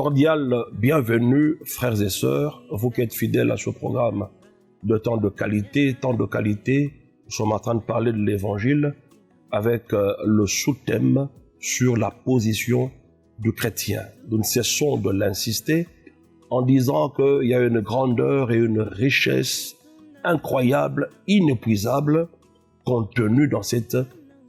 cordial bienvenue, frères et sœurs, vous qui êtes fidèles à ce programme de temps de qualité. Nous sommes en train de parler de l'Évangile avec le sous-thème sur la position du chrétien. Nous ne cessons de l'insister en disant qu'il y a une grandeur et une richesse incroyable, inépuisable, contenue dans cette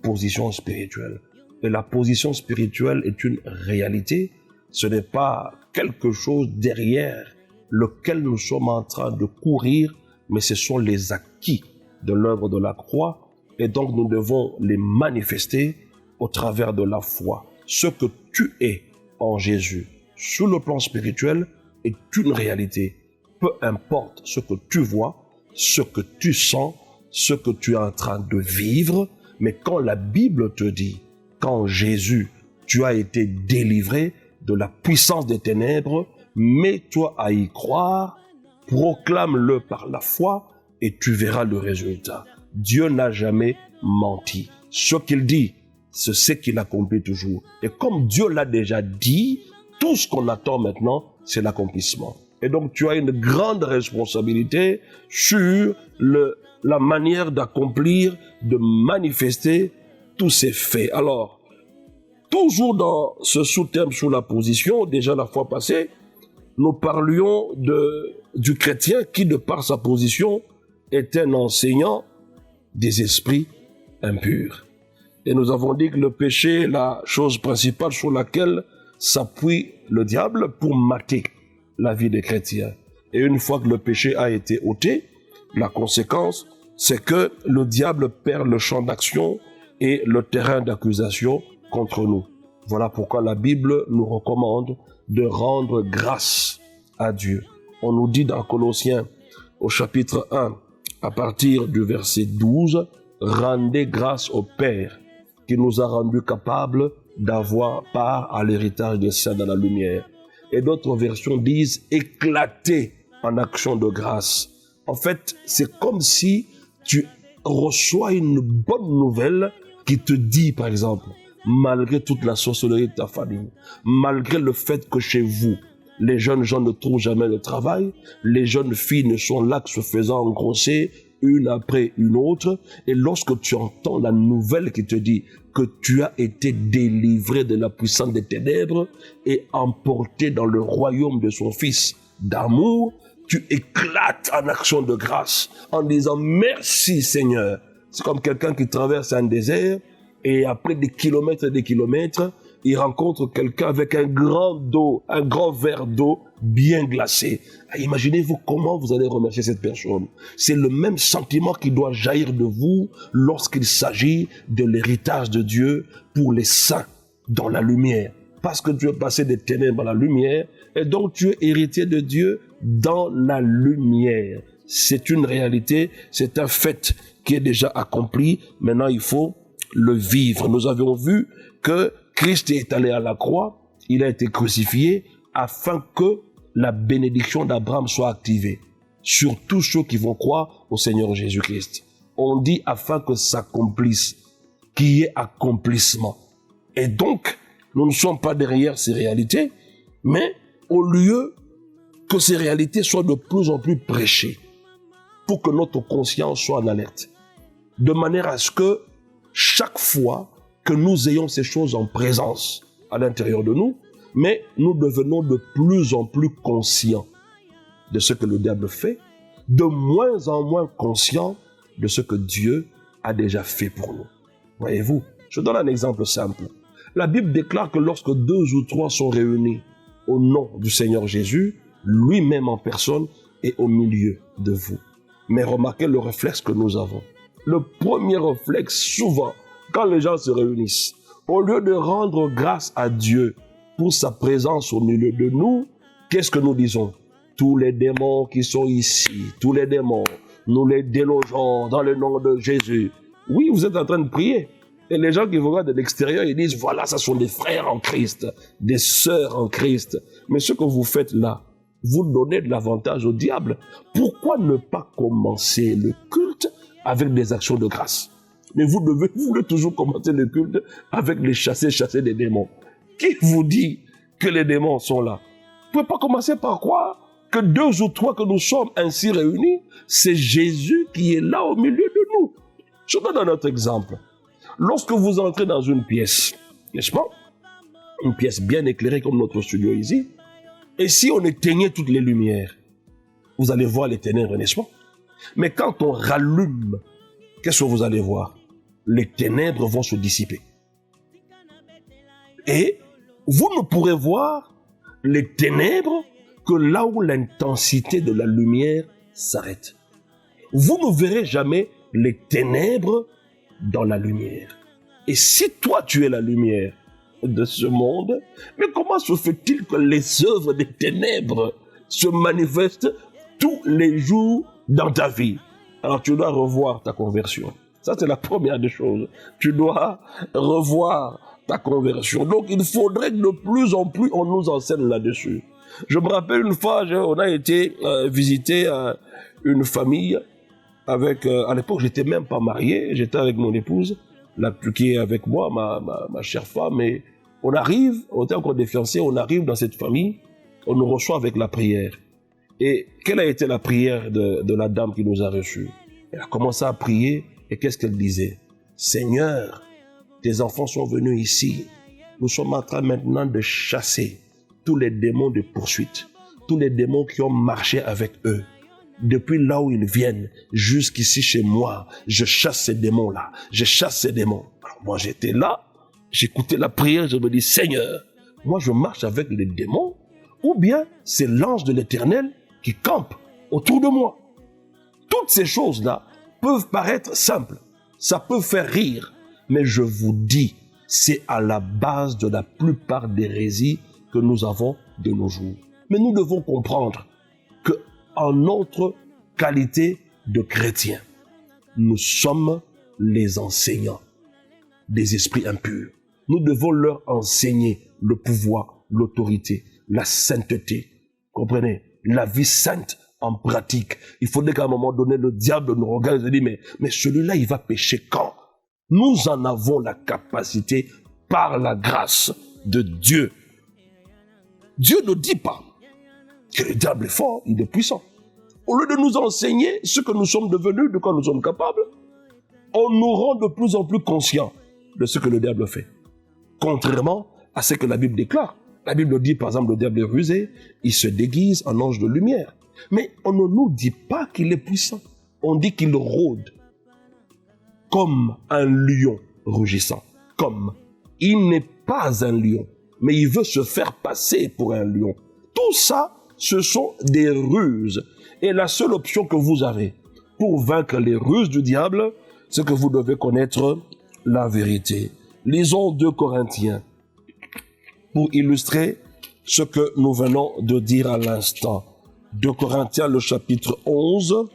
position spirituelle. Et la position spirituelle est une réalité. Ce n'est pas quelque chose derrière lequel nous sommes en train de courir, mais ce sont les acquis de l'œuvre de la croix. Et donc nous devons les manifester au travers de la foi. Ce que tu es en Jésus, sur le plan spirituel, est une réalité. Peu importe ce que tu vois, ce que tu sens, ce que tu es en train de vivre, mais quand la Bible te dit qu'en Jésus, tu as été délivré de la puissance des ténèbres, mets-toi à y croire, proclame-le par la foi et tu verras le résultat. Dieu n'a jamais menti. Ce qu'il dit, c'est ce qu'il accomplit toujours. Et comme Dieu l'a déjà dit, tout ce qu'on attend maintenant, c'est l'accomplissement. Et donc tu as une grande responsabilité sur la manière d'accomplir, de manifester tous ces faits. Alors, toujours dans ce sous-thème sur la position, déjà la fois passée, nous parlions du chrétien qui, de par sa position, est un enseignant des esprits impurs. Et nous avons dit que le péché est la chose principale sur laquelle s'appuie le diable pour mater la vie des chrétiens. Et une fois que le péché a été ôté, la conséquence, c'est que le diable perd le champ d'action et le terrain d'accusation contre nous. Voilà pourquoi la Bible nous recommande de rendre grâce à Dieu. On nous dit dans Colossiens, au chapitre 1, à partir du verset 12, « Rendez grâce au Père qui nous a rendus capables d'avoir part à l'héritage des saints dans la lumière. » Et d'autres versions disent « Éclater en action de grâce ». En fait, c'est comme si tu reçois une bonne nouvelle qui te dit, par exemple, malgré toute la sorcellerie de ta famille, malgré le fait que chez vous, les jeunes gens ne trouvent jamais de travail, les jeunes filles ne sont là que se faisant engrosser une après une autre, et lorsque tu entends la nouvelle qui te dit que tu as été délivré de la puissance des ténèbres et emporté dans le royaume de son Fils d'amour, tu éclates en action de grâce en disant merci Seigneur. C'est comme quelqu'un qui traverse un désert et après des kilomètres et des kilomètres, il rencontre quelqu'un avec un grand verre d'eau bien glacé. Imaginez-vous comment vous allez remercier cette personne. C'est le même sentiment qui doit jaillir de vous lorsqu'il s'agit de l'héritage de Dieu pour les saints dans la lumière. Parce que tu es passé des ténèbres à la lumière et donc tu es héritier de Dieu dans la lumière. C'est une réalité, c'est un fait qui est déjà accompli. Maintenant, il faut le vivre. Nous avions vu que Christ est allé à la croix, il a été crucifié afin que la bénédiction d'Abraham soit activée sur tous ceux qui vont croire au Seigneur Jésus-Christ. On dit afin que s'accomplisse, qu'il y ait accomplissement. Et donc, nous ne sommes pas derrière ces réalités, mais au lieu que ces réalités soient de plus en plus prêchées, pour que notre conscience soit en alerte, de manière à ce que chaque fois que nous ayons ces choses en présence à l'intérieur de nous, mais nous devenons de plus en plus conscients de ce que le diable fait, de moins en moins conscients de ce que Dieu a déjà fait pour nous. Voyez-vous, je donne un exemple simple. La Bible déclare que lorsque 2 ou 3 sont réunis au nom du Seigneur Jésus, lui-même en personne est au milieu de vous. Mais remarquez le réflexe que nous avons. Le premier réflexe, souvent, quand les gens se réunissent, au lieu de rendre grâce à Dieu pour sa présence au milieu de nous, qu'est-ce que nous disons? Tous les démons qui sont ici, tous les démons, nous les délogeons dans le nom de Jésus. Oui, vous êtes en train de prier. Et les gens qui vous regardent de l'extérieur, ils disent, voilà, ça sont des frères en Christ, des sœurs en Christ. Mais ce que vous faites là, vous donnez de l'avantage au diable. Pourquoi ne pas commencer le culte avec des actions de grâce? Mais vous voulez toujours commencer le culte avec les chasser des démons. Qui vous dit que les démons sont là? Vous ne pouvez pas commencer par croire que 2 ou 3 que nous sommes ainsi réunis, c'est Jésus qui est là au milieu de nous. Je donne un autre exemple. Lorsque vous entrez dans une pièce, n'est-ce pas? Une pièce bien éclairée comme notre studio ici, et si on éteignait toutes les lumières, vous allez voir les ténèbres, n'est-ce pas? Mais quand on rallume, qu'est-ce que vous allez voir? Les ténèbres vont se dissiper. Et vous ne pourrez voir les ténèbres que là où l'intensité de la lumière s'arrête. Vous ne verrez jamais les ténèbres dans la lumière. Et si toi tu es la lumière de ce monde, mais comment se fait-il que les œuvres des ténèbres se manifestent tous les jours dans ta vie? Alors tu dois revoir ta conversion. Ça c'est la première des choses. Tu dois revoir ta conversion. Donc il faudrait que de plus en plus on nous enseigne là-dessus. Je me rappelle une fois, on a été visiter une famille avec, à l'époque j'étais même pas marié, j'étais avec mon épouse, qui est avec moi, ma chère femme, et on était encore des fiancés, on arrive dans cette famille, on nous reçoit avec la prière. Et quelle a été la prière de la dame qui nous a reçus? Elle a commencé à prier, et qu'est-ce qu'elle disait? Seigneur, tes enfants sont venus ici, nous sommes en train maintenant de chasser tous les démons de poursuite, tous les démons qui ont marché avec eux. Depuis là où ils viennent, jusqu'ici chez moi, je chasse ces démons-là, je chasse ces démons. Alors moi j'étais là, j'écoutais la prière, je me dis, Seigneur, moi je marche avec les démons, ou bien c'est l'ange de l'Éternel qui campe autour de moi. Toutes ces choses-là peuvent paraître simples, ça peut faire rire, mais je vous dis, c'est à la base de la plupart des hérésies que nous avons de nos jours. Mais nous devons comprendre que en notre qualité de chrétiens, nous sommes les enseignants des esprits impurs. Nous devons leur enseigner le pouvoir, l'autorité, la sainteté. Comprenez? La vie sainte en pratique. Il faudrait qu'à un moment donné, le diable nous regarde et se dise, mais celui-là, il va pécher quand? Nous en avons la capacité par la grâce de Dieu. Dieu ne dit pas que le diable est fort, il est puissant. Au lieu de nous enseigner ce que nous sommes devenus, de quoi nous sommes capables, on nous rend de plus en plus conscients de ce que le diable fait. Contrairement à ce que la Bible déclare. La Bible dit, par exemple, le diable est rusé, il se déguise en ange de lumière. Mais on ne nous dit pas qu'il est puissant. On dit qu'il rôde comme un lion rugissant. Comme. Il n'est pas un lion, mais il veut se faire passer pour un lion. Tout ça, ce sont des ruses. Et la seule option que vous avez pour vaincre les ruses du diable, c'est que vous devez connaître la vérité. Lisons 2 Corinthiens pour illustrer ce que nous venons de dire à l'instant. 2 Corinthiens, le chapitre 11.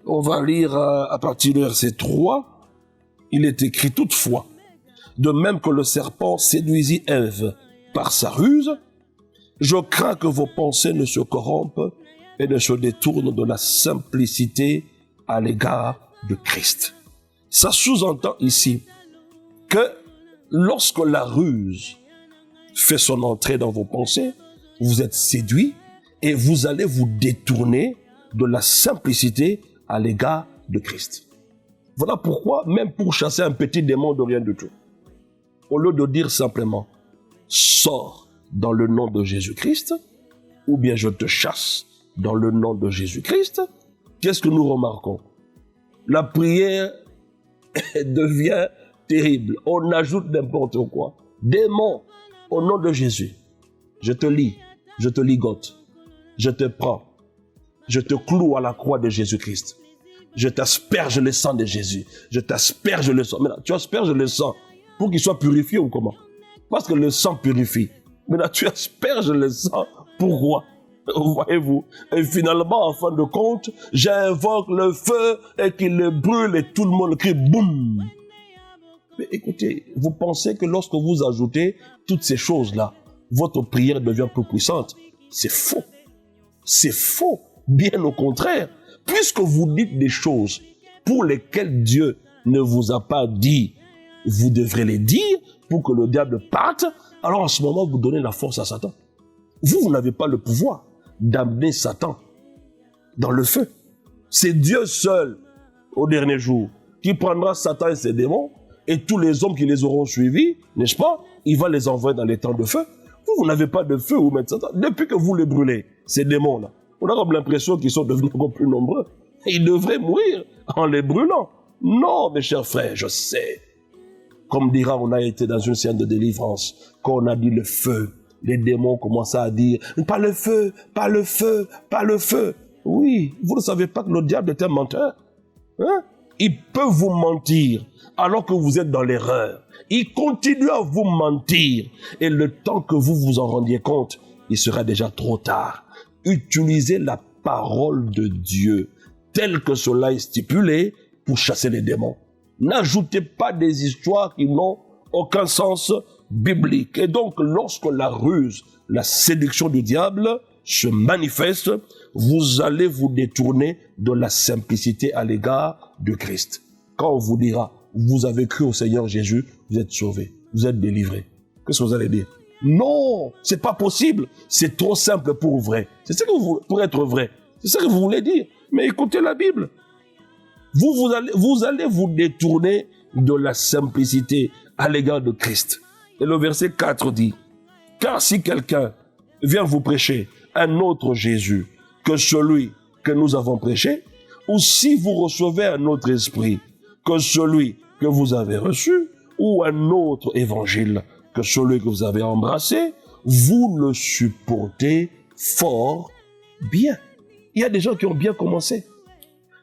On va lire à partir du verset 3. Il est écrit toutefois, de même que le serpent séduisit Ève par sa ruse, je crains que vos pensées ne se corrompent et ne se détournent de la simplicité à l'égard de Christ. Ça sous-entend ici que lorsque la ruse fait son entrée dans vos pensées, vous êtes séduits et vous allez vous détourner de la simplicité à l'égard de Christ. Voilà pourquoi, même pour chasser un petit démon de rien du tout, au lieu de dire simplement « sors dans le nom de Jésus-Christ » ou bien « je te chasse dans le nom de Jésus-Christ », qu'est-ce que nous remarquons? La prière devient terrible. On ajoute n'importe quoi. Démon, au nom de Jésus, je te ligote, je te prends, je te cloue à la croix de Jésus-Christ. Je t'asperge le sang de Jésus. Je t'asperge le sang. Maintenant, tu asperges le sang pour qu'il soit purifié ou comment? Parce que le sang purifie. Maintenant, tu asperges le sang. Pourquoi? Voyez-vous? Et finalement, en fin de compte, j'invoque le feu et qu'il le brûle et tout le monde crie boum. Mais écoutez, vous pensez que lorsque vous ajoutez toutes ces choses-là, votre prière devient plus puissante? C'est faux. C'est faux. Bien au contraire. Puisque vous dites des choses pour lesquelles Dieu ne vous a pas dit, vous devrez les dire pour que le diable parte, alors en ce moment, vous donnez la force à Satan. Vous n'avez pas le pouvoir d'amener Satan dans le feu. C'est Dieu seul, au dernier jour, qui prendra Satan et ses démons, et tous les hommes qui les auront suivis, n'est-ce pas? Il va les envoyer dans les temps de feu. Vous n'avez pas de feu où mettre Satan. Depuis que vous les brûlez, ces démons-là, on a comme l'impression qu'ils sont devenus encore plus nombreux. Ils devraient mourir en les brûlant. Non, mes chers frères, je sais. Comme dira, on a été dans une scène de délivrance. Quand on a dit le feu, les démons commençaient à dire « Pas le feu, pas le feu, pas le feu ». Oui, vous ne savez pas que le diable est un menteur. Hein? Il peut vous mentir alors que vous êtes dans l'erreur. Il continue à vous mentir. Et le temps que vous vous en rendiez compte, il sera déjà trop tard. Utilisez la parole de Dieu telle que cela est stipulé pour chasser les démons. N'ajoutez pas des histoires qui n'ont aucun sens biblique. Et donc, lorsque la ruse, la séduction du diable se manifeste, vous allez vous détourner de la simplicité à l'égard de Christ. Quand on vous dira, vous avez cru au Seigneur Jésus, vous êtes sauvés, vous êtes délivrés. Qu'est-ce que vous allez dire? Non, c'est pas possible. C'est trop simple pour vrai. C'est ça que pour être vrai. C'est ça que vous voulez dire. Mais écoutez la Bible. Vous allez vous détourner de la simplicité à l'égard de Christ. Et le verset 4 dit, « Car si quelqu'un vient vous prêcher un autre Jésus que celui que nous avons prêché, ou si vous recevez un autre esprit que celui que vous avez reçu, ou un autre évangile que celui que vous avez embrassé, vous le supportez fort bien. » Il y a des gens qui ont bien commencé.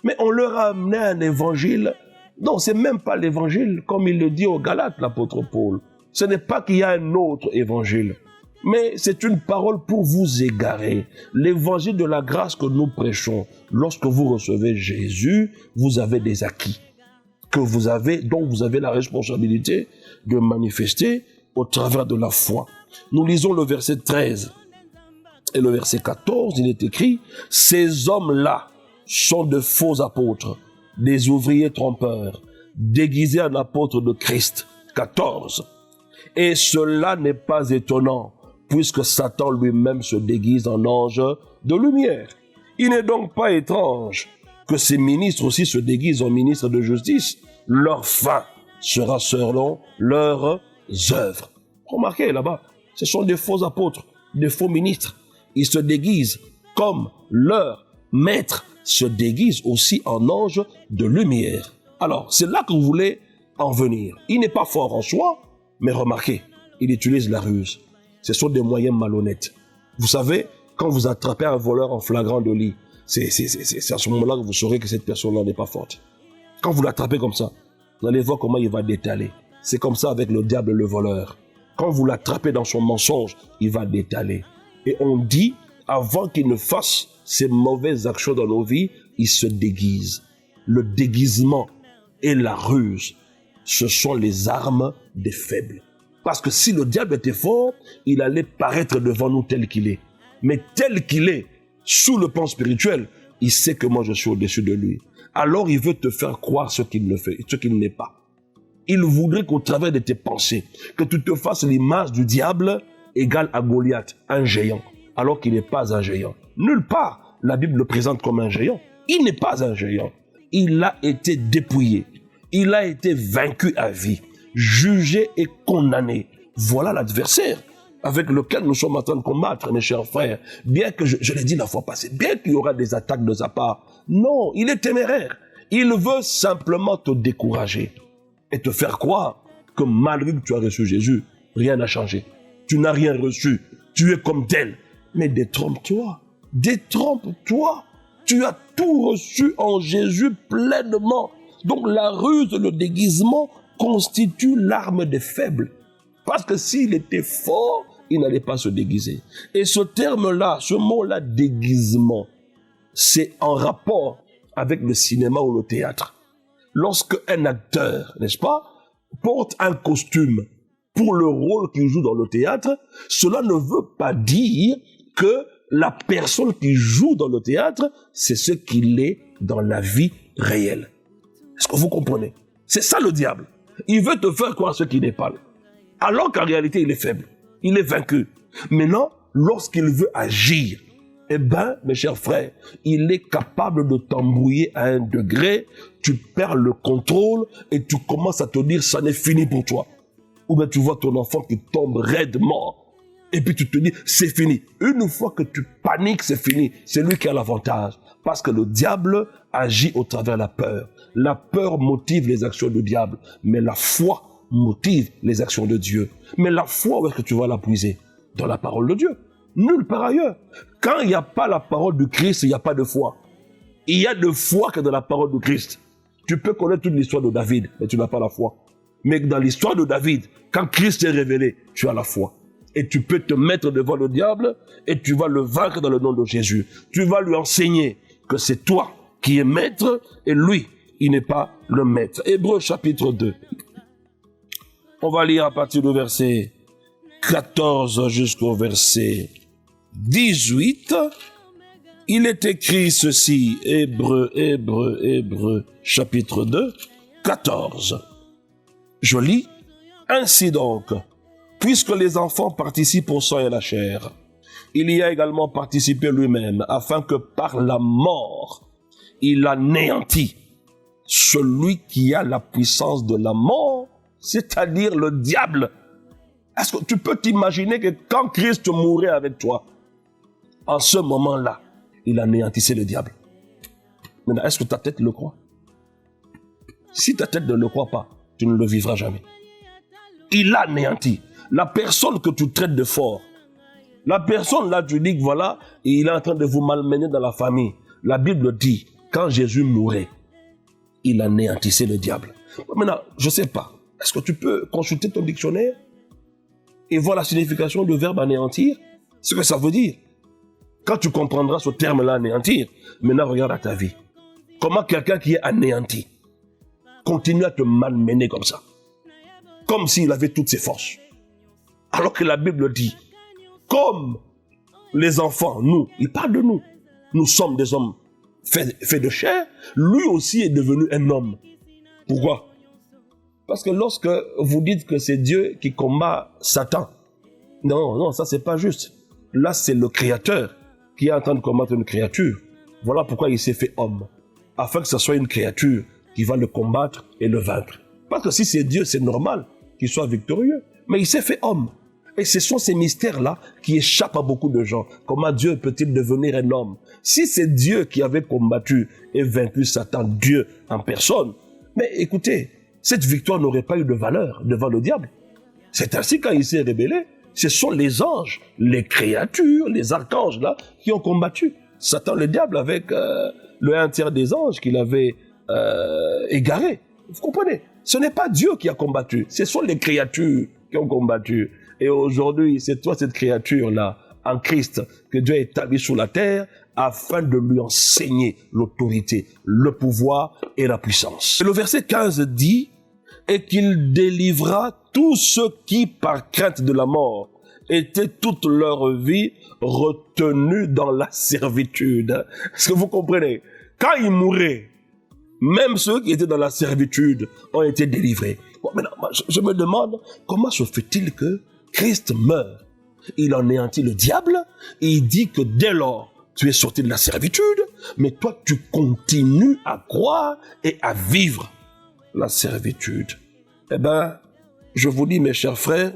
Mais on leur a amené un évangile. Non, c'est même pas l'évangile, comme il le dit aux Galates, l'apôtre Paul. Ce n'est pas qu'il y a un autre évangile, mais c'est une parole pour vous égarer. L'évangile de la grâce que nous prêchons, lorsque vous recevez Jésus, vous avez des acquis dont vous avez la responsabilité de manifester au travers de la foi. Nous lisons le verset 13 et le verset 14, il est écrit, « Ces hommes-là sont de faux apôtres, des ouvriers trompeurs, déguisés en apôtres de Christ. » 14. « Et cela n'est pas étonnant, puisque Satan lui-même se déguise en ange de lumière. Il n'est donc pas étrange que ces ministres aussi se déguisent en ministres de justice. Leur fin sera selon leurs œuvres. » Remarquez là-bas, ce sont des faux apôtres, des faux ministres. Ils se déguisent comme leur maître se déguise aussi en ange de lumière. Alors, c'est là que vous voulez en venir. Il n'est pas fort en soi, mais remarquez, il utilise la ruse. Ce sont des moyens malhonnêtes. Vous savez, quand vous attrapez un voleur en flagrant délit, c'est à ce moment-là que vous saurez que cette personne-là n'est pas forte. Quand vous l'attrapez comme ça, vous allez voir comment il va détaler. C'est comme ça avec le diable, le voleur. Quand vous l'attrapez dans son mensonge, il va détaler. Et on dit, avant qu'il ne fasse ces mauvaises actions dans nos vies, il se déguise. Le déguisement et la ruse, ce sont les armes des faibles. Parce que si le diable était fort, il allait paraître devant nous tel qu'il est. Mais tel qu'il est, sous le plan spirituel, il sait que moi je suis au-dessus de lui. Alors il veut te faire croire ce qu'il n'est pas. Il voudrait qu'au travers de tes pensées, que tu te fasses l'image du diable égale à Goliath, un géant, alors qu'il n'est pas un géant. Nulle part, la Bible le présente comme un géant. Il n'est pas un géant. Il a été dépouillé. Il a été vaincu à vie, jugé et condamné. Voilà l'adversaire avec lequel nous sommes en train de combattre, mes chers frères. Bien que, je l'ai dit la fois passée, bien qu'il y aura des attaques de sa part, non, il est téméraire. Il veut simplement te décourager et te faire croire que malgré que tu as reçu Jésus, rien n'a changé. Tu n'as rien reçu. Tu es comme tel. Mais détrompe-toi. Détrompe-toi. Tu as tout reçu en Jésus pleinement. Donc la ruse, le déguisement constitue l'arme des faibles. Parce que s'il était fort, il n'allait pas se déguiser. Et ce terme-là, ce mot-là, déguisement, c'est en rapport avec le cinéma ou le théâtre. Lorsque un acteur, n'est-ce pas, porte un costume pour le rôle qu'il joue dans le théâtre, cela ne veut pas dire que la personne qui joue dans le théâtre, c'est ce qu'il est dans la vie réelle. Est-ce que vous comprenez? C'est ça le diable. Il veut te faire croire ce qu'il n'est pas. Alors qu'en réalité, il est faible. Il est vaincu. Maintenant, lorsqu'il veut agir, eh bien, mes chers frères, il est capable de t'embrouiller à un degré, tu perds le contrôle et tu commences à te dire, ça n'est fini pour toi. Ou bien tu vois ton enfant qui tombe raide mort. Et puis tu te dis, c'est fini. Une fois que tu paniques, c'est fini. C'est lui qui a l'avantage. Parce que le diable agit au travers de la peur. La peur motive les actions du diable. Mais la foi motive les actions de Dieu. Mais la foi, où est-ce que tu vas la puiser? Dans la parole de Dieu. Nulle part ailleurs. Quand il n'y a pas la parole du Christ, il n'y a pas de foi. Il y a de foi que dans la parole du Christ. Tu peux connaître toute l'histoire de David, mais tu n'as pas la foi. Mais dans l'histoire de David, quand Christ est révélé, tu as la foi. Et tu peux te mettre devant le diable et tu vas le vaincre dans le nom de Jésus. Tu vas lui enseigner que c'est toi qui es maître et lui, il n'est pas le maître. Hébreux chapitre 2. On va lire à partir du verset 14 jusqu'au verset 18. Il est écrit ceci, Hébreux, chapitre 2, 14. Je lis, ainsi donc, puisque les enfants participent au sang et à la chair, il y a également participé lui-même, afin que par la mort, il anéantit celui qui a la puissance de la mort, c'est-à-dire le diable. Est-ce que tu peux t'imaginer que quand Christ mourait avec toi, en ce moment-là, il anéantissait le diable? Maintenant, est-ce que ta tête le croit? Si ta tête ne le croit pas, tu ne le vivras jamais. Il anéantit. La personne que tu traites de fort, la personne là, tu dis que voilà, il est en train de vous malmener dans la famille. La Bible dit, quand Jésus mourait, il anéantissait le diable. Maintenant, je ne sais pas, est-ce que tu peux consulter ton dictionnaire et voir la signification du verbe anéantir? Ce que ça veut dire. Quand tu comprendras ce terme-là, anéantir, maintenant regarde à ta vie. Comment quelqu'un qui est anéanti continue à te malmener comme ça, comme s'il avait toutes ses forces. Alors que la Bible dit, comme les enfants, nous, il parle de nous, nous sommes des hommes faits de chair, lui aussi est devenu un homme. Pourquoi? Parce que lorsque vous dites que c'est Dieu qui combat Satan, non, ça c'est pas juste. Là, c'est le Créateur qui est en train de combattre une créature. Voilà pourquoi il s'est fait homme, afin que ce soit une créature qui va le combattre et le vaincre. Parce que si c'est Dieu, c'est normal qu'il soit victorieux. Mais il s'est fait homme. Et ce sont ces mystères-là qui échappent à beaucoup de gens. Comment Dieu peut-il devenir un homme? Si c'est Dieu qui avait combattu et vaincu Satan, Dieu en personne, mais écoutez, cette victoire n'aurait pas eu de valeur devant le diable. C'est ainsi quand il s'est rébellé, ce sont les anges, les créatures, les archanges là, qui ont combattu Satan, le diable, avec le un tiers des anges qu'il avait égarés. Vous comprenez? Ce n'est pas Dieu qui a combattu, ce sont les créatures qui ont combattu. Et aujourd'hui, c'est toi, cette créature-là, en Christ, que Dieu a établi sur la terre, afin de lui enseigner l'autorité, le pouvoir et la puissance. Et le verset 15 dit, et qu'il délivra tous ceux qui, par crainte de la mort, étaient toute leur vie retenus dans la servitude. Est-ce que vous comprenez? Quand il mourait, même ceux qui étaient dans la servitude ont été délivrés. Bon, maintenant, je me demande, comment se fait-il que Christ meurt? Il anéantit le diable, et il dit que dès lors, tu es sorti de la servitude, mais toi, tu continues à croire et à vivre la servitude. Eh bien, je vous dis, mes chers frères,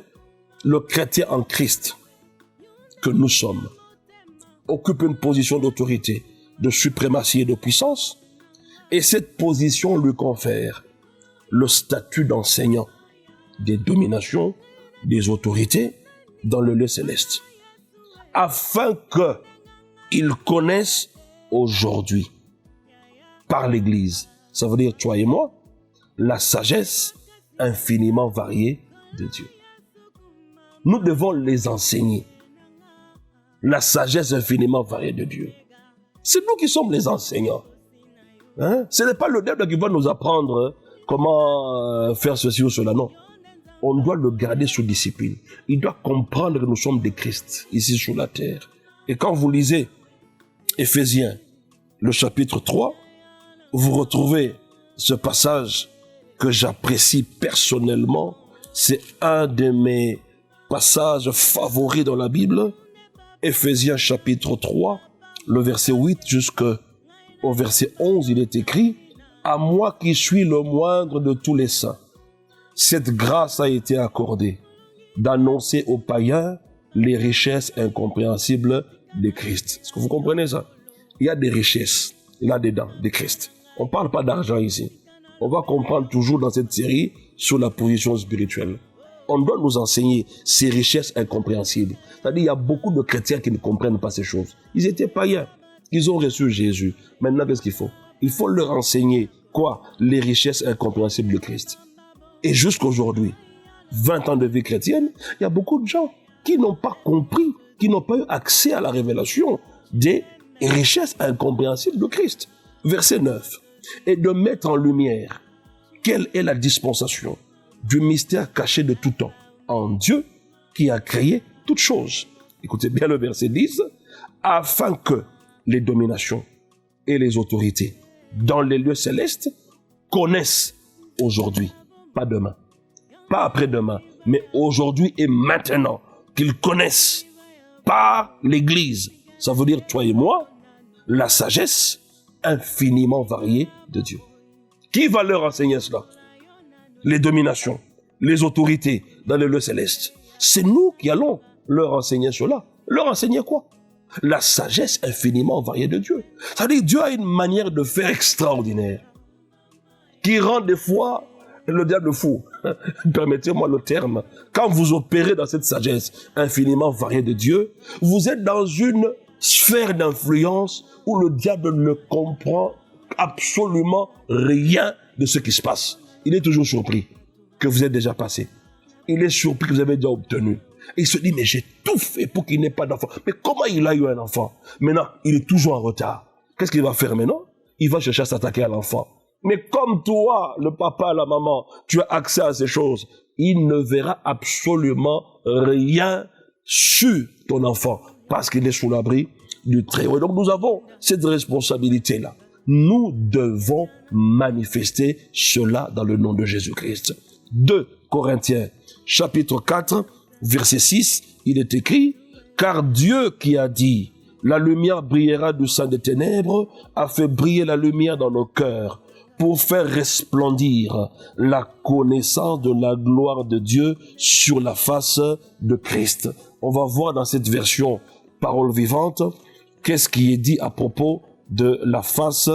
le chrétien en Christ que nous sommes occupe une position d'autorité, de suprématie et de puissance, et cette position lui confère le statut d'enseignant des dominations, des autorités dans le lieu céleste, afin qu'ils connaissent aujourd'hui, par l'Église, ça veut dire toi et moi, la sagesse infiniment variée de Dieu. Nous devons les enseigner, la sagesse infiniment variée de Dieu. C'est nous qui sommes les enseignants. Hein? Ce n'est pas le diable qui va nous apprendre comment faire ceci ou cela, non. On doit le garder sous discipline. Il doit comprendre que nous sommes des Christ, ici sur la terre. Et quand vous lisez Éphésiens, le chapitre 3, vous retrouvez ce passage que j'apprécie personnellement. C'est un de mes passages favoris dans la Bible. Éphésiens chapitre 3, le verset 8 jusqu'au verset 11, il est écrit « À moi qui suis le moindre de tous les saints, cette grâce a été accordée d'annoncer aux païens les richesses incompréhensibles de Christ. » Est-ce que vous comprenez ça? Il y a des richesses là-dedans, de Christ. On ne parle pas d'argent ici. On va comprendre toujours dans cette série sur la position spirituelle. On doit nous enseigner ces richesses incompréhensibles. C'est-à-dire, il y a beaucoup de chrétiens qui ne comprennent pas ces choses. Ils étaient païens. Ils ont reçu Jésus. Maintenant, qu'est-ce qu'il faut? Il faut leur enseigner quoi? Les richesses incompréhensibles de Christ. Et jusqu'aujourd'hui, 20 ans de vie chrétienne, il y a beaucoup de gens qui n'ont pas compris, qui n'ont pas eu accès à la révélation des richesses incompréhensibles de Christ. Verset 9. Et de mettre en lumière quelle est la dispensation du mystère caché de tout temps en Dieu qui a créé toutes choses. Écoutez bien le verset 10. Afin que les dominations et les autorités dans les lieux célestes connaissent aujourd'hui, pas demain, pas après-demain, mais aujourd'hui et maintenant, qu'ils connaissent par l'Église, ça veut dire toi et moi, la sagesse infiniment variée de Dieu. Qui va leur enseigner cela? Les dominations, les autorités dans les lieux célestes. C'est nous qui allons leur enseigner cela. Leur enseigner quoi? La sagesse infiniment variée de Dieu. C'est-à-dire Dieu a une manière de faire extraordinaire qui rend des fois le diable fou. Permettez-moi le terme. Quand vous opérez dans cette sagesse infiniment variée de Dieu, vous êtes dans une sphère d'influence où le diable ne comprend absolument rien de ce qui se passe. Il est toujours surpris que vous êtes déjà passé. Il est surpris que vous avez déjà obtenu. Et il se dit, mais j'ai tout fait pour qu'il n'ait pas d'enfant. Mais comment il a eu un enfant? Maintenant, il est toujours en retard. Qu'est-ce qu'il va faire maintenant? Il va chercher à s'attaquer à l'enfant. Mais comme toi, le papa, la maman, tu as accès à ces choses, il ne verra absolument rien sur ton enfant parce qu'il est sous l'abri du Très-Haut. Donc nous avons cette responsabilité-là. Nous devons manifester cela dans le nom de Jésus-Christ. 2 Corinthiens, chapitre 4, verset 6, il est écrit « Car Dieu qui a dit « La lumière brillera du sein des ténèbres » a fait briller la lumière dans nos cœurs pour faire resplendir la connaissance de la gloire de Dieu sur la face de Christ. » On va voir dans cette version parole vivante qu'est-ce qui est dit à propos de la face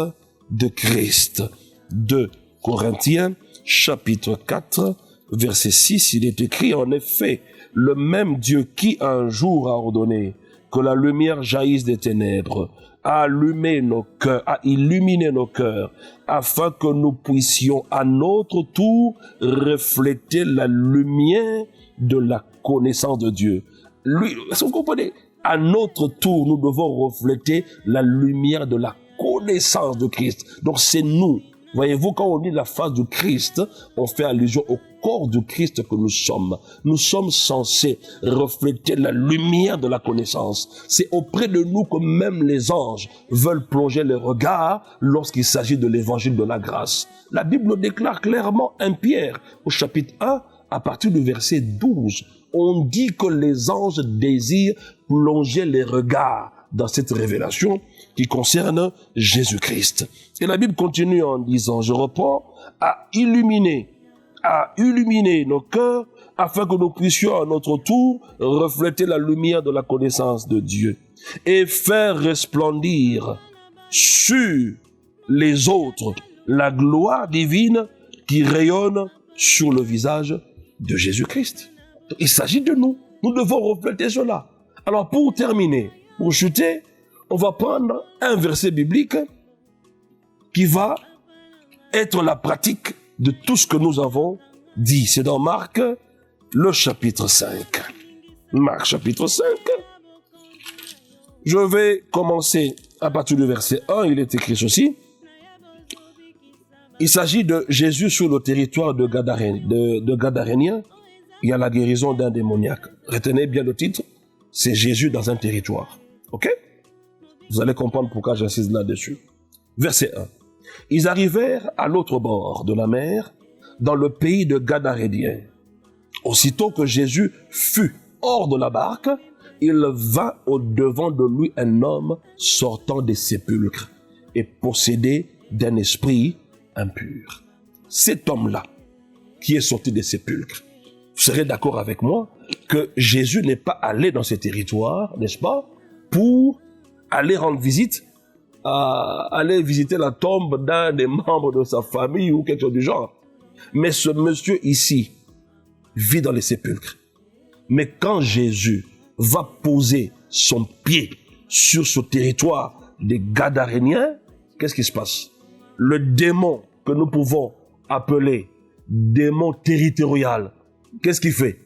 de Christ. 2 Corinthiens, chapitre 4, verset 6, il est écrit en effet, le même Dieu qui un jour a ordonné que la lumière jaillisse des ténèbres, a allumé nos cœurs, a illuminé nos cœurs, afin que nous puissions à notre tour refléter la lumière de la connaissance de Dieu. Lui, est-ce que vous comprenez? À notre tour, nous devons refléter la lumière de la connaissance de Christ. Donc c'est nous. Voyez-vous, quand on dit la face du Christ, on fait allusion au corps du Christ que nous sommes. Nous sommes censés refléter la lumière de la connaissance. C'est auprès de nous que même les anges veulent plonger les regards lorsqu'il s'agit de l'évangile de la grâce. La Bible déclare clairement 1 Pierre, au chapitre 1, à partir du verset 12. On dit que les anges désirent plonger les regards dans cette révélation qui concerne Jésus-Christ. Et la Bible continue en disant, je reprends, à illuminer nos cœurs afin que nous puissions à notre tour refléter la lumière de la connaissance de Dieu et faire resplendir sur les autres la gloire divine qui rayonne sur le visage de Jésus-Christ. Il s'agit de nous. Nous devons refléter cela. Alors pour terminer, pour chuter, on va prendre un verset biblique qui va être la pratique de tout ce que nous avons dit. C'est dans Marc, le chapitre 5. Marc, chapitre 5. Je vais commencer à partir du verset 1. Il est écrit ceci. Il s'agit de Jésus sur le territoire de Gadaréniens. Il y a la guérison d'un démoniaque. Retenez bien le titre. C'est Jésus dans un territoire. OK? Vous allez comprendre pourquoi j'insiste là-dessus. Verset 1. Ils arrivèrent à l'autre bord de la mer, dans le pays de Gadaréniens. Aussitôt que Jésus fut hors de la barque, il va au-devant de lui un homme sortant des sépulcres et possédé d'un esprit impur. Cet homme-là, qui est sorti des sépulcres, vous serez d'accord avec moi que Jésus n'est pas allé dans ces territoires, n'est-ce pas, pour aller rendre visite, aller visiter la tombe d'un des membres de sa famille ou quelque chose du genre. Mais ce monsieur ici vit dans les sépulcres. Mais quand Jésus va poser son pied sur ce territoire des Gadaréniens, qu'est-ce qui se passe? Le démon que nous pouvons appeler démon territorial, qu'est-ce qu'il fait?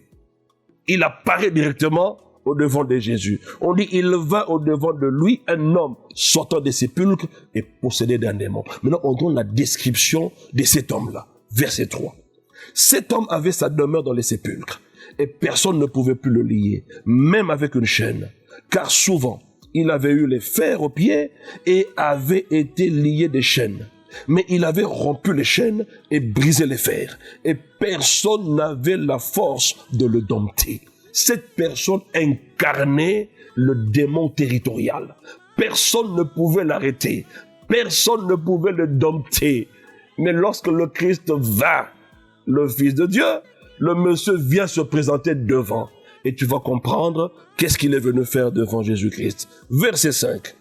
Il apparaît directement au devant de Jésus. On dit, il va au devant de lui, un homme sortant des sépulcres et possédé d'un démon. Maintenant, on donne la description de cet homme-là. Verset 3. Cet homme avait sa demeure dans les sépulcres et personne ne pouvait plus le lier, même avec une chaîne, car souvent, il avait eu les fers aux pieds et avait été lié des chaînes. Mais il avait rompu les chaînes et brisé les fers. Et personne n'avait la force de le dompter. Cette personne incarnait le démon territorial. Personne ne pouvait l'arrêter. Personne ne pouvait le dompter. Mais lorsque le Christ vint, le Fils de Dieu, le monsieur vient se présenter devant. Et tu vas comprendre qu'est-ce qu'il est venu faire devant Jésus-Christ. Verset 5.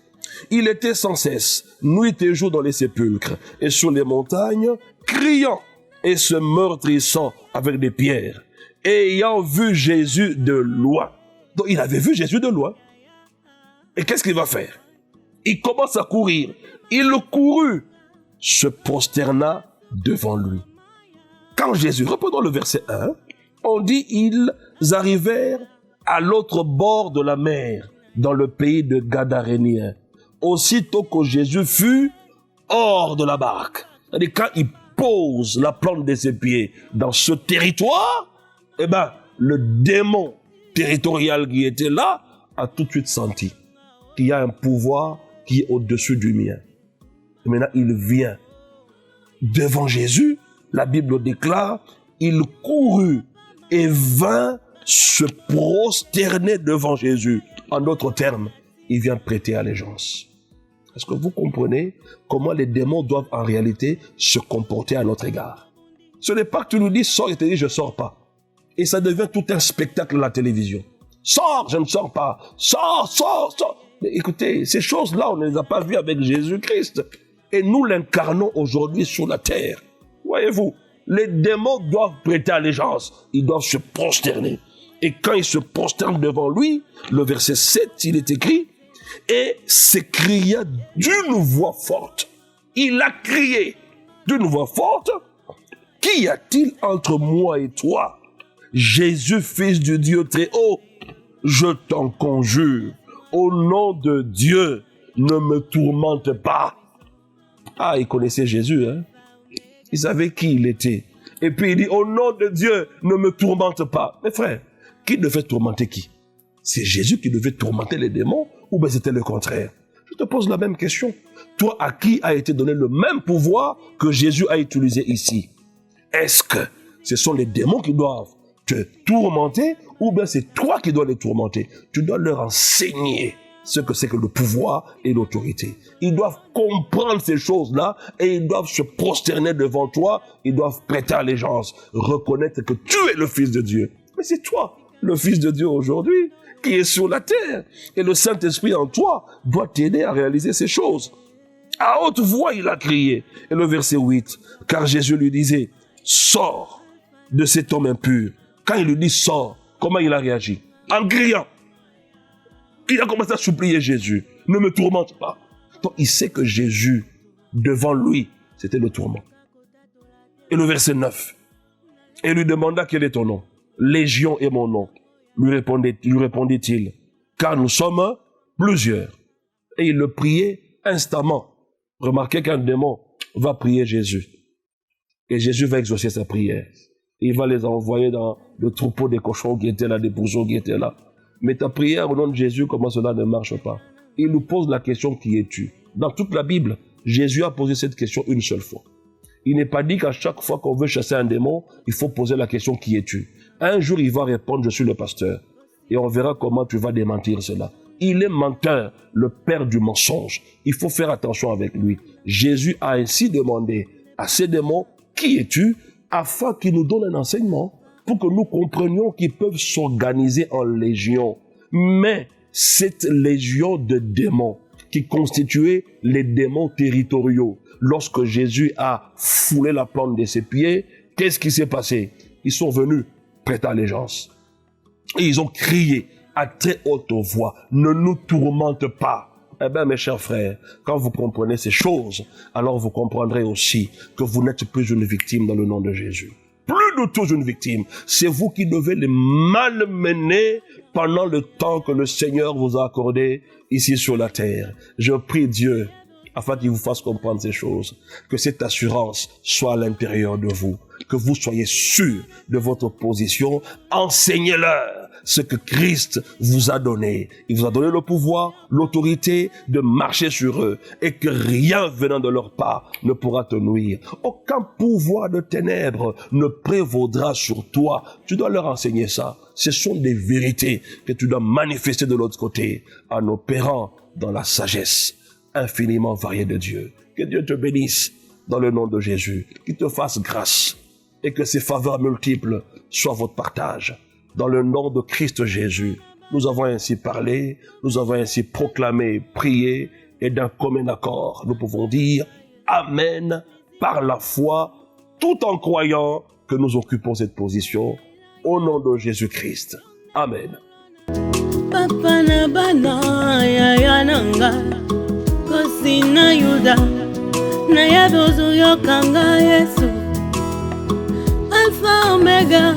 Il était sans cesse, nuit et jour dans les sépulcres et sur les montagnes, criant et se meurtrissant avec des pierres, ayant vu Jésus de loin. Donc il avait vu Jésus de loin. Et qu'est-ce qu'il va faire? Il commence à courir. Il courut, se prosterna devant lui. Quand Jésus, reprenons le verset 1, on dit ils arrivèrent à l'autre bord de la mer, dans le pays de Gadaréniens. Aussitôt que Jésus fut hors de la barque, c'est-à-dire quand il pose la plante de ses pieds dans ce territoire, eh ben, le démon territorial qui était là a tout de suite senti qu'il y a un pouvoir qui est au-dessus du mien. Et maintenant, il vient devant Jésus, la Bible déclare, il courut et vint se prosterner devant Jésus. En d'autres termes, il vient prêter allégeance. Est-ce que vous comprenez comment les démons doivent en réalité se comporter à notre égard? Ce n'est pas que tu nous dis sors et tu dis je ne sors pas. Et ça devient tout un spectacle à la télévision. Sors, je ne sors pas. Sors, sors, sors. Mais écoutez, ces choses-là, on ne les a pas vues avec Jésus-Christ. Et nous l'incarnons aujourd'hui sur la terre. Voyez-vous, les démons doivent prêter allégeance. Ils doivent se prosterner. Et quand ils se prosternent devant lui, le verset 7, il est écrit, et s'écria d'une voix forte. Il a crié d'une voix forte, qu'y a-t-il entre moi et toi, Jésus, fils du Dieu très haut? Je t'en conjure, au nom de Dieu, ne me tourmente pas. Ah, il connaissait Jésus, hein? Il savait qui il était. Et puis il dit, au nom de Dieu, ne me tourmente pas. Mes frères, qui devait tourmenter qui? C'est Jésus qui devait tourmenter les démons ou bien c'était le contraire? Je te pose la même question. Toi, à qui a été donné le même pouvoir que Jésus a utilisé ici? Est-ce que ce sont les démons qui doivent te tourmenter ou bien c'est toi qui dois les tourmenter? Tu dois leur enseigner ce que c'est que le pouvoir et l'autorité. Ils doivent comprendre ces choses-là et ils doivent se prosterner devant toi. Ils doivent prêter allégeance, reconnaître que tu es le Fils de Dieu. Mais c'est toi, le Fils de Dieu aujourd'hui, qui est sur la terre. Et le Saint-Esprit en toi doit t'aider à réaliser ces choses. À haute voix, il a crié. Et le verset 8, car Jésus lui disait, sors de cet homme impur. Quand il lui dit sors, comment il a réagi? En criant. Il a commencé à supplier Jésus, ne me tourmente pas. Donc il sait que Jésus, devant lui, c'était le tourment. Et le verset 9, et lui demanda quel est ton nom. Légion est mon nom. Lui répondit-il, car nous sommes plusieurs. Et il le priait instamment. Remarquez qu'un démon va prier Jésus. Et Jésus va exaucer sa prière. Il va les envoyer dans le troupeau des cochons qui étaient là, des poussons qui étaient là. Mais ta prière au nom de Jésus, comment cela ne marche pas? Il nous pose la question, qui es-tu? Dans toute la Bible, Jésus a posé cette question une seule fois. Il n'est pas dit qu'à chaque fois qu'on veut chasser un démon, il faut poser la question, qui es-tu? Un jour, il va répondre, je suis le pasteur. et on verra comment tu vas démentir cela. Il est menteur, le père du mensonge. Il faut faire attention avec lui. Jésus a ainsi demandé à ces démons, qui es-tu? Afin qu'il nous donne un enseignement pour que nous comprenions qu'ils peuvent s'organiser en légion. Mais cette légion de démons qui constituait les démons territoriaux, lorsque Jésus a foulé la plante de ses pieds, qu'est-ce qui s'est passé? Ils sont venus prêter allégeance. Et ils ont crié à très haute voix, ne nous tourmente pas. Eh bien, mes chers frères, quand vous comprenez ces choses, alors vous comprendrez aussi que vous n'êtes plus une victime dans le nom de Jésus. Plus de tous une victime. C'est vous qui devez les malmener pendant le temps que le Seigneur vous a accordé ici sur la terre. Je prie Dieu afin qu'il vous fasse comprendre ces choses, que cette assurance soit à l'intérieur de vous, que vous soyez sûr de votre position. Enseignez-leur ce que Christ vous a donné. Il vous a donné le pouvoir, l'autorité de marcher sur eux et que rien venant de leur part ne pourra te nuire. Aucun pouvoir de ténèbres ne prévaudra sur toi. Tu dois leur enseigner ça. Ce sont des vérités que tu dois manifester de l'autre côté en opérant dans la sagesse infiniment variée de Dieu. Que Dieu te bénisse dans le nom de Jésus, qu'il te fasse grâce et que ses faveurs multiples soient votre partage. Dans le nom de Christ Jésus, nous avons ainsi parlé, nous avons ainsi proclamé, prié, et d'un commun accord, nous pouvons dire Amen par la foi, tout en croyant que nous occupons cette position au nom de Jésus-Christ. Amen. Papa na bana ya nanga kosina yuda na yadozo yokanga Yesu Alpha Omega